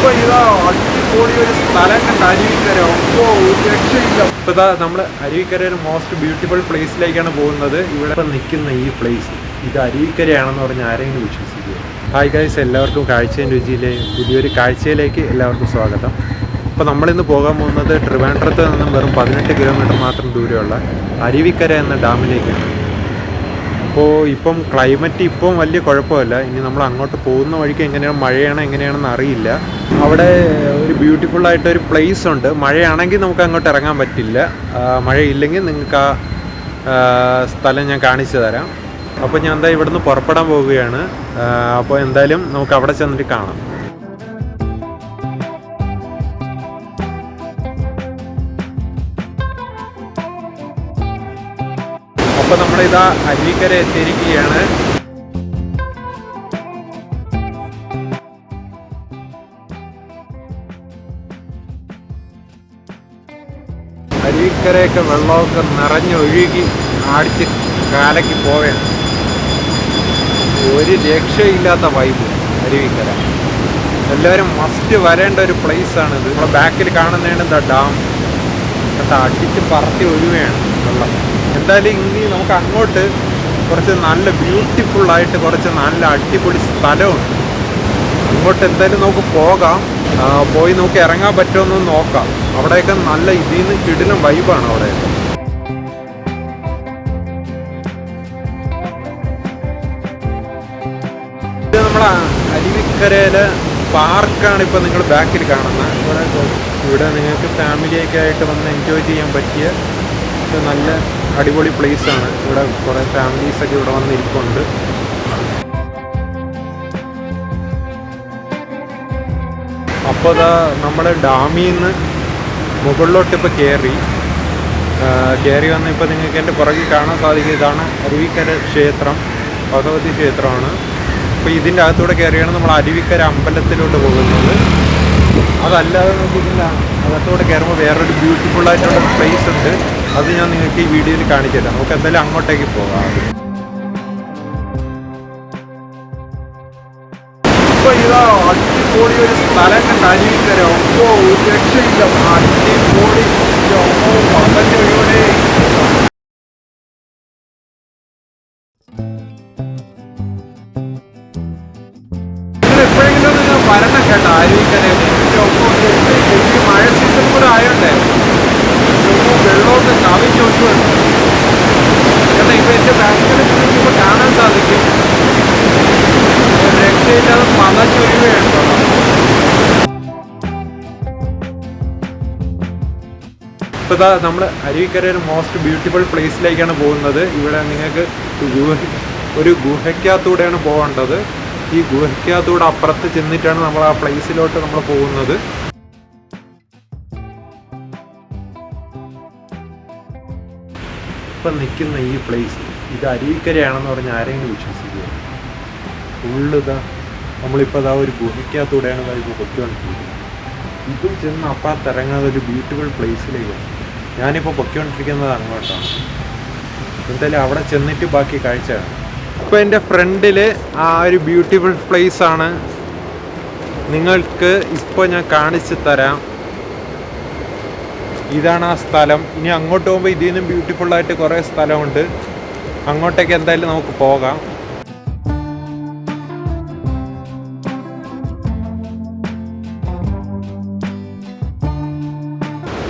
ഇപ്പൊ ഇതാ അടിപൊളി ഒരു സ്ഥലം കണ്ട് അരുവിക്കര. ഒപ്പോ ഒരു രക്ഷയില്ല. ഇപ്പൊ ഇതാ നമ്മൾ അരുവിക്കര ഒരു മോസ്റ്റ് ബ്യൂട്ടിഫുൾ പ്ലേസിലേക്കാണ് പോകുന്നത്. ഇവിടെ ഇപ്പൊ നിൽക്കുന്ന ഈ പ്ലേസ് ഇത് അരുവിക്കരയാണെന്ന് പറഞ്ഞ് ആരെങ്കിലും വിശ്വസിക്കുക? ഹായ് ഗൈസ്, എല്ലാവർക്കും കാഴ്ചയും രുചിയിലെ പുതിയൊരു കാഴ്ചയിലേക്ക് എല്ലാവർക്കും സ്വാഗതം. അപ്പോൾ നമ്മളിന്ന് പോകാൻ പോകുന്നത് ട്രിവാൻഡ്രത്ത് നിന്നും വെറും 18 കിലോമീറ്റർ മാത്രം ദൂരമുള്ള അരുവിക്കര എന്ന ഡാമിലേക്കാണ്. അപ്പോൾ ഇപ്പം ക്ലൈമറ്റ് ഇപ്പം വലിയ കുഴപ്പമില്ല. ഇനി നമ്മൾ അങ്ങോട്ട് പോകുന്ന വഴിക്ക് മഴയാണ് എങ്ങനെയാണെന്ന് അറിയില്ല. അവിടെ ഒരു ബ്യൂട്ടിഫുള്ളായിട്ടൊരു പ്ലേസ് ഉണ്ട്. മഴയാണെങ്കിൽ നമുക്ക് അങ്ങോട്ട് ഇറങ്ങാൻ പറ്റില്ല. മഴയില്ലെങ്കിൽ നിങ്ങൾക്ക് ആ സ്ഥലം ഞാൻ കാണിച്ചു തരാം. അപ്പോൾ ഞാൻ എന്താ ഇവിടുന്ന് പുറപ്പെടാൻ പോവുകയാണ്. അപ്പോൾ എന്തായാലും നമുക്ക് അവിടെ ചെന്നിട്ട് കാണാം. അപ്പോൾ നമ്മളിതാ അരുവിക്കര എത്തിയിരിക്കുകയാണ്. അരുവിക്കരയൊക്കെ വെള്ളമൊക്കെ നിറഞ്ഞൊഴുകി അടിച്ച് കാലയ്ക്ക് പോവുകയാണ്. ഒരു രക്ഷയില്ലാത്ത വൈബ് അരുവിക്കര. എല്ലാവരും മസ്റ്റ് വരേണ്ട ഒരു പ്ലേസാണിത്. നമ്മുടെ ബാക്കിൽ കാണുന്നതാണ് ദ ഡാം. അടിച്ച് പറത്തി ഒഴുകുകയാണ് വെള്ളം. എന്തായാലും ഇനി നമുക്ക് അങ്ങോട്ട് കുറച്ച് നല്ല ബ്യൂട്ടിഫുള്ളായിട്ട് കുറച്ച് നല്ല അടിപൊളി സ്ഥലമുണ്ട്. അങ്ങോട്ട് എന്തായാലും നമുക്ക് പോകാം. പോയി നമുക്ക് ഇറങ്ങാൻ പറ്റുമെന്ന് നോക്കാം. അവിടെയൊക്കെ നല്ല ഇതിൽ നിന്ന് കിടിലം വൈബാണ് അവിടെയൊക്കെ. ഇത് നമ്മുടെ അരുവിക്കരയിലെ പാർക്കാണ് ഇപ്പോൾ നിങ്ങൾ ബാക്കിൽ കാണുന്നത്. ഇവിടെ നിങ്ങൾക്ക് ഫാമിലിയൊക്കെ ആയിട്ട് വന്ന് എൻജോയ് ചെയ്യാൻ പറ്റിയ നല്ല അടിപൊളി പ്ലേസാണ്. ഇവിടെ കുറേ ഫാമിലീസൊക്കെ ഇവിടെ വന്നിരിപ്പുണ്ട്. അപ്പോൾ ഇതാ നമ്മൾ ഡാമിൽ നിന്ന് മുകളിലോട്ട് ഇപ്പോൾ കയറി വന്ന് ഇപ്പോൾ നിങ്ങൾക്ക് എൻ്റെ പുറകിൽ കാണാൻ സാധിക്കും. ഇതാണ് അരുവിക്കര ക്ഷേത്രം, ഭഗവതി ക്ഷേത്രമാണ്. അപ്പോൾ ഇതിൻ്റെ അകത്തൂടെ കയറിയാണ് നമ്മൾ അരുവിക്കര അമ്പലത്തിലോട്ട് പോകുന്നത്. അതല്ലാതെ നോക്കിയിട്ടില്ല, അകത്തോടെ കയറുമ്പോൾ വേറൊരു ബ്യൂട്ടിഫുള്ളായിട്ടുള്ള പ്ലേസ് ഉണ്ട്. അത് ഞാൻ നിങ്ങൾക്ക് ഈ വീഡിയോയിൽ കാണിച്ചു തരാം. നമുക്ക് എന്തായാലും അങ്ങോട്ടേക്ക് പോകാം. ഇപ്പോൾ ഇതാ അടിപൊളി ഒരു സ്ഥലം കണ്ട് അരുവിക്കര. ഒപ്പോ ഒരു രക്ഷയില്ല. അടിപൊളി പതഞ്ഞൊഴിയോടെ. എപ്പോഴെങ്കിലും നിങ്ങൾ വരണം കേട്ടോ അരുവിക്കരയിൽ. ശരിക്കും മഴ സീസൺ കൂടെ ആയോണ്ടേ വെള്ളമൊക്കെ കവിഞ്ഞൊഴുകുന്നുണ്ട്. കാരണം ഇപ്പം എൻ്റെ ബാക്കിൽ ഇപ്പോൾ കാണാൻ സാധിക്കും. രക്ഷയില്ലാതെ പതഞ്ഞൊഴുകുകയുണ്ടോ. ഇപ്പോൾ ഇതാ നമ്മൾ അരുവിക്കരയിൽ മോസ്റ്റ് ബ്യൂട്ടിഫുൾ പ്ലേസിലേക്കാണ് പോകുന്നത്. ഇവിടെ നിങ്ങൾക്ക് ഒരു ഗുഹയ്ക്കകത്തൂടെയാണ് പോകേണ്ടത്. ഈ ഗുഹയ്ക്കകത്തൂടെ അപ്പുറത്ത് ചെന്നിട്ടാണ് നമ്മൾ ആ പ്ലേസിലോട്ട് നമ്മൾ പോകുന്നത്. ഇപ്പം നിൽക്കുന്ന ഈ പ്ലേസ് ഇത് അരുവിക്കരയാണെന്ന് പറഞ്ഞ് ആരെങ്കിലും വിശ്വസിക്കുക? ഫുള്ളിതാ നമ്മളിപ്പോൾ അതാ ഒരു ഗുഹയ്ക്കകത്തൂടെയാണ് ഇപ്പോൾ പൊയ്ക്കൊണ്ടിരിക്കുന്നത്. ഇതും ചെന്ന് അപ്പുറത്തിറങ്ങാതെ ഒരു ബ്യൂട്ടിഫുൾ പ്ലേസിലേക്കാണ്. ഞാനിപ്പോൾ പൊയ്ക്കൊണ്ടിരിക്കുന്നത് അങ്ങോട്ടാണ്. എന്തായാലും അവിടെ ചെന്നിട്ട് ബാക്കി കാഴ്ചയാണ്. ഇപ്പോൾ എൻ്റെ ഫ്രണ്ടിൽ ആ ഒരു ബ്യൂട്ടിഫുൾ പ്ലേസ് ആണ്. നിങ്ങൾക്ക് ഇപ്പോൾ ഞാൻ കാണിച്ചു തരാം. ഇതാണ് ആ സ്ഥലം. ഇനി അങ്ങോട്ട് പോകുമ്പോൾ ഇതിൽ നിന്നും ബ്യൂട്ടിഫുള്ളായിട്ട് കുറേ സ്ഥലമുണ്ട്. അങ്ങോട്ടേക്ക് എന്തായാലും നമുക്ക് പോകാം.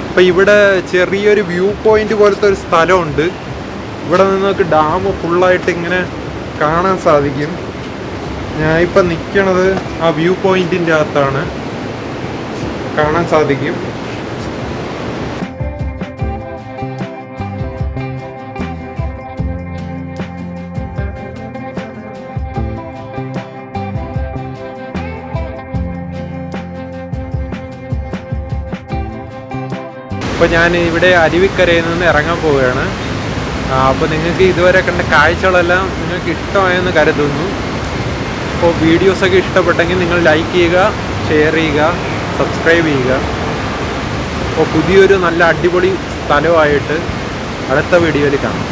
അപ്പം ഇവിടെ ചെറിയൊരു വ്യൂ പോയിന്റ് പോലത്തെ ഒരു സ്ഥലമുണ്ട്. ഇവിടെ നിന്ന് ഡാം ഫുള്ളായിട്ട് ഇങ്ങനെ കാണാൻ സാധിക്കും. ഞാൻ ഇപ്പം നിൽക്കണത് ആ വ്യൂ പോയിന്റിൻ്റെ അകത്താണ്. കാണാൻ സാധിക്കും. അപ്പോൾ ഞാൻ ഇവിടെ അരുവിക്കരയിൽ നിന്ന് ഇറങ്ങാൻ പോവുകയാണ്. അപ്പോൾ നിങ്ങൾക്ക് ഇതുവരെ കണ്ട കാഴ്ചകളെല്ലാം നിങ്ങൾക്ക് ഇഷ്ടമായെന്ന് കരുതുന്നു. അപ്പോൾ വീഡിയോസൊക്കെ ഇഷ്ടപ്പെട്ടെങ്കിൽ നിങ്ങൾ ലൈക്ക് ചെയ്യുക, ഷെയർ ചെയ്യുക, സബ്സ്ക്രൈബ് ചെയ്യുക. അപ്പോൾ പുതിയൊരു നല്ല അടിപൊളി സ്ഥലമായിട്ട് അടുത്ത വീഡിയോയിൽ കാണാം.